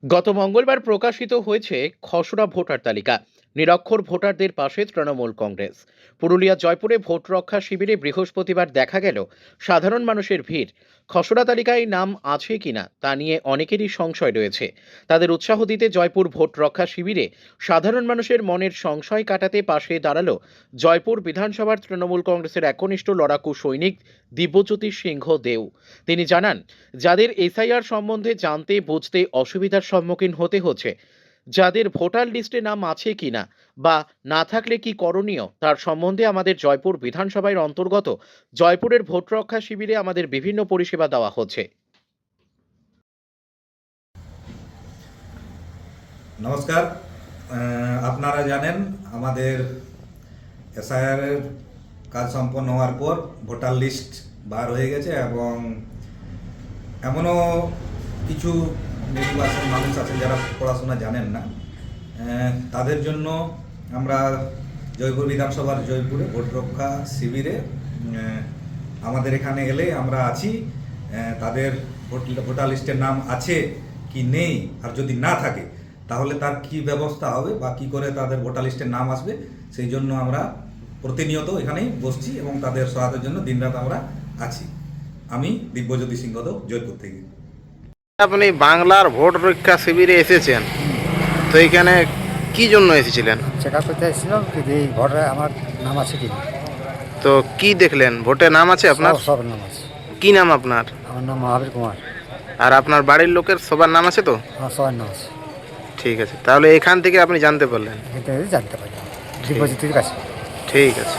গত মঙ্গলবার প্রকাশিত হয়েছে খসড়া ভোটার তালিকা। নিরক্ষর ভোটারদের পাশে তৃণমূল কংগ্রেস। পুরুলিয়া জয়পুরে ভোট রক্ষা শিবিরে বৃহস্পতিবার দেখা গেল সাধারণ মানুষের ভিড়। খসড়া তালিকায় নাম আছে কিনা তা নিয়ে অনেকেরই সংশয় রয়েছে। তাদের উৎসাহ দিতে জয়পুর ভোট রক্ষা শিবিরে সাধারণ মানুষের মনের সংশয় কাটাতে পাশে দাঁড়ালো জয়পুর বিধানসভার তৃণমূল কংগ্রেসের একনিষ্ঠ লড়াকু সৈনিক দিব্যজ্যোতি সিংহ দেও। তিনি জানান, যাদের এসআইআর সম্বন্ধে জানতে বুঝতে অসুবিধার সম্মুখীন হতে হচ্ছে, যাদের ভোটার লিস্টে নাম আছে কিনা বা না থাকলে কি করণীয় তার সম্বন্ধে আমাদের জয়পুর বিধানসভার অন্তর্গত জয়পুরের ভোট রক্ষা শিবিরে আমাদের বিভিন্ন পরিষেবা দেওয়া হচ্ছে। নমস্কার। আপনারা জানেন আমাদের এসআইআর এর কাজ সম্পন্ন হওয়ার পর ভোটার লিস্ট বার হয়ে গেছে এবং এমনও কিছু নির্বাচন মানুষ আছেন যারা পড়াশোনা জানেন না। তাদের জন্য আমরা জয়পুর বিধানসভার জয়পুরে ভোট রক্ষা শিবিরে আমাদের এখানে এলে আমরা আছি। তাদের ভোটার লিস্টের নাম আছে কি নেই, আর যদি না থাকে তাহলে তার কি ব্যবস্থা হবে বা কি করে তাদের ভোটার লিস্টের নাম আসবে, সেই জন্য আমরা প্রতিনিয়ত এখানেই বসছি এবং তাদের সহায়তার জন্য দিনরাত আমরা আছি। আমি দিব্যজ্যোতি সিংহদেও, জয়পুর থেকে। আপনি বাংলার ভোট রক্ষা শিবিরে এসেছেন, তো এখানে কি জন্য এসেছিলেন? চেক আপ করতে এসেছিলাম কি এই ভোটে আমার নাম আছে কি না। তো কি দেখলেন? ভোটে নাম আছে আপনার? সব নাম আছে। কি নাম আপনার? আমার নাম মহাবীর কুমার। আর আপনার বাড়ির লোকের সবার নাম আছে তো? আমার সবার নাম আছে। ঠিক আছে, তাহলে এখান থেকে আপনি জানতে পারলেন। এখান থেকে জানতে পারি দিব্যজ্যোতির কাছে। ঠিক আছে।